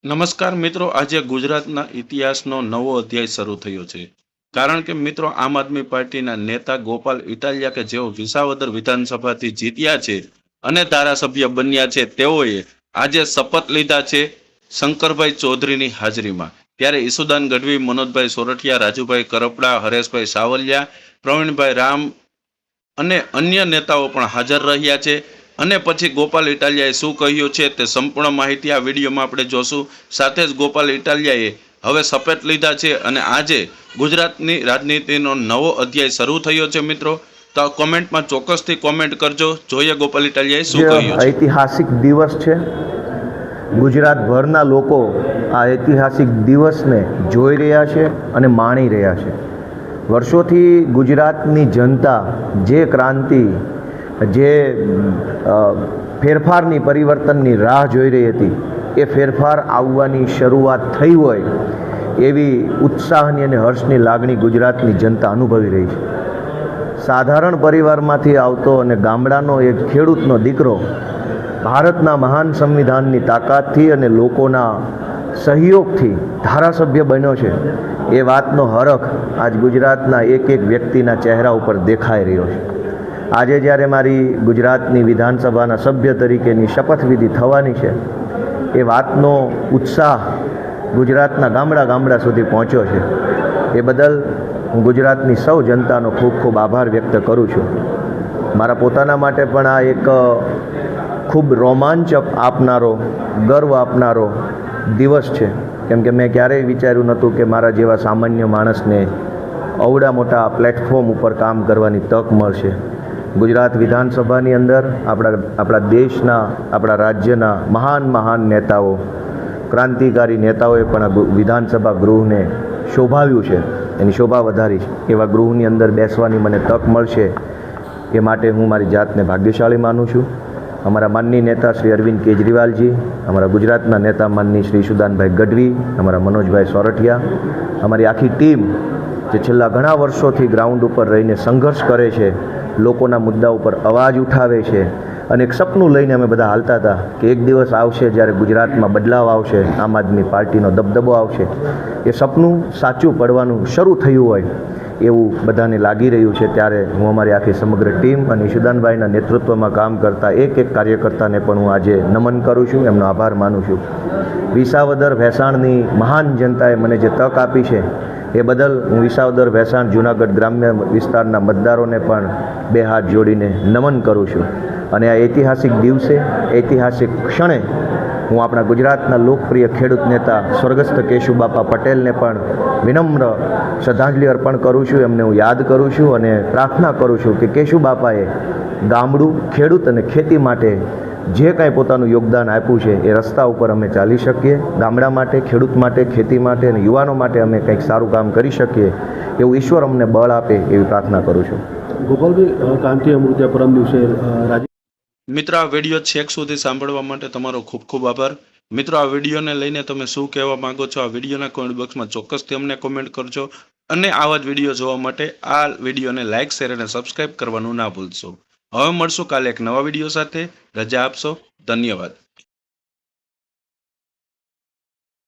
નમસ્કાર મિત્રો, આજે ગુજરાતના ઇતિહાસનો નવો અધ્યાય શરૂ થયો છે. કારણ કે મિત્રો, આમ આદમી પાર્ટીના નેતા ગોપાલ ઇટાલિયા કે જેઓ વિસાવદર વિધાનસભાથી જીત્યા છે અને ધારાસભ્ય બન્યા છે, તેઓએ આજે શપથ લીધા છે શંકરભાઈ ચૌધરીની હાજરીમાં. ત્યારે ઈસુદાન ગઢવી, મનોજભાઈ સોરઠિયા, રાજુભાઈ કરપડા, હરેશભાઈ સાવલિયા, પ્રવીણભાઈ રામ અને અન્ય નેતાઓ પણ હાજર રહ્યા છે. અને પછી ગોપાલ ઇટાલિયાએ શું કહ્યું છે તે સંપૂર્ણ માહિતી આ વિડીયોમાં આપણે જોશું. સાથે જ ગોપાલ ઇટાલિયાએ હવે શપથ લીધા છે અને આજે ગુજરાતની રાજનીતિનો નવો અધ્યાય શરૂ થયો છે. મિત્રો, તો કોમેન્ટમાં ચોક્કસથી કોમેન્ટ કરજો. જોઈએ ગોપાલ ઇટાલિયાએ શું કહ્યું છે. ઐતિહાસિક દિવસ છે. ગુજરાતભરના લોકો આ ઐતિહાસિક દિવસને જોઈ રહ્યા છે અને માણી રહ્યા છે. વર્ષોથી ગુજરાતની જનતા જે ક્રાંતિ, જે ફેરફારની, પરિવર્તનની રાહ જોઈ રહી હતી, એ ફેરફાર આવવાની શરૂઆત થઈ હોય એવી ઉત્સાહની અને હર્ષની લાગણી ગુજરાતની જનતા અનુભવી રહી છે. સાધારણ પરિવારમાંથી આવતો અને ગામડાનો એક ખેડૂતનો દીકરો ભારતના મહાન સંવિધાનની તાકાતથી અને લોકોના સહયોગથી ધારાસભ્ય બન્યો છે, એ વાતનો હરખ આજ ગુજરાતના એક એક વ્યક્તિના ચહેરા ઉપર દેખાઈ રહ્યો છે. આજે જ્યારે મારી ગુજરાતની વિધાનસભાના સભ્ય તરીકેની શપથવિધિ થવાની છે, એ વાતનો ઉત્સાહ ગુજરાતના ગામડા ગામડા સુધી પહોંચ્યો છે. એ બદલ હું ગુજરાતની સૌ જનતાનો ખૂબ ખૂબ આભાર વ્યક્ત કરું છું. મારા પોતાના માટે પણ આ એક ખૂબ રોમાંચ આપનારો, ગર્વ આપનારો દિવસ છે. કેમ કે મેં ક્યારેય વિચાર્યું નહોતું કે મારા જેવા સામાન્ય માણસને અવડા મોટા પ્લેટફોર્મ ઉપર કામ કરવાની તક મળશે. ગુજરાત વિધાનસભાની અંદર આપણા દેશના, આપણા રાજ્યના મહાન નેતાઓ, ક્રાંતિકારી નેતાઓએ પણ આ વિધાનસભા ગૃહને શોભાવ્યું છે, એની શોભા વધારી છે. એવા ગૃહની અંદર બેસવાની મને તક મળશે, એ માટે હું મારી જાતને ભાગ્યશાળી માનું છું. અમારા માનનીય નેતા શ્રી અરવિંદ કેજરીવાલજી, અમારા ગુજરાતના નેતા માનની શ્રી ઈસુદાનભાઈ ગઢવી, અમારા મનોજભાઈ સોરઠિયા, અમારી આખી ટીમ જે છેલ્લા ઘણા વર્ષોથી ગ્રાઉન્ડ ઉપર રહીને સંઘર્ષ કરે છે, લોકોના મુદ્દા ઉપર અવાજ ઉઠાવે છે, અને એક સપનું લઈને અમે બધા હાલતા હતા કે એક દિવસ આવશે જ્યારે ગુજરાતમાં બદલાવ આવશે, આમ આદમી પાર્ટીનો દબદબો આવશે. એ સપનું સાચું પડવાનું શરૂ થયું હોય એવું બધાને લાગી રહ્યું છે. ત્યારે હું અમારી આખી સમગ્ર ટીમ અને ઈસુદાનભાઈના નેતૃત્વમાં કામ કરતા એક એક કાર્યકર્તાને પણ હું આજે નમન કરું છું, એમનો આભાર માનું છું. વિસાવદર ભેસાણની મહાન જનતાએ મને જે તક આપી છે, એ બદલ હું વિસાવદર ભેસાણ જૂનાગઢ ગ્રામ્ય વિસ્તારના મતદારોને પણ બે હાથ જોડીને નમન કરું છું. અને આ ઐતિહાસિક દિવસે, ઐતિહાસિક ક્ષણે હું આપણા ગુજરાતના લોકપ્રિય ખેડૂત નેતા સ્વર્ગસ્થ કેશુબાપા પટેલને પણ વિનમ્ર શ્રદ્ધાંજલિ અર્પણ કરું છું. એમને હું યાદ કરું છું અને પ્રાર્થના કરું છું કે કેશુબાપાએ ગામડું, ખેડૂત અને ખેતી માટે જે કાંઈ પોતાનું યોગદાન આપ્યું છે, એ રસ્તા ઉપર અમે ચાલી શકીએ. ગામડા માટે, ખેડૂત માટે, ખેતી માટે અને યુવાનો માટે અમે કંઈક સારું કામ કરી શકીએ, એવું ઈશ્વર અમને બળ આપે એવી પ્રાર્થના કરું છું. ગોપાલભાઈ, ક્રાંતિ અમૃત પરમ દિવસે મિત્રો, આ વિડીયો છેક સુધી સાંભળવા માટે તમારો ખૂબ ખૂબ આભાર. મિત્રો, આ વિડીયોને લઈને તમે શું કહેવા માંગો છો, આ વિડીયોના કોમેન્ટ બોક્સમાં ચોક્કસથી અમને કોમેન્ટ કરજો. અને આવા જ વિડીયો જોવા માટે આ વિડીયોને લાઇક, શેર અને સબસ્ક્રાઇબ કરવાનું ના ભૂલશો. હવે મળશું કાલે એક નવા વિડીયો સાથે. રજા આપશો. ધન્યવાદ.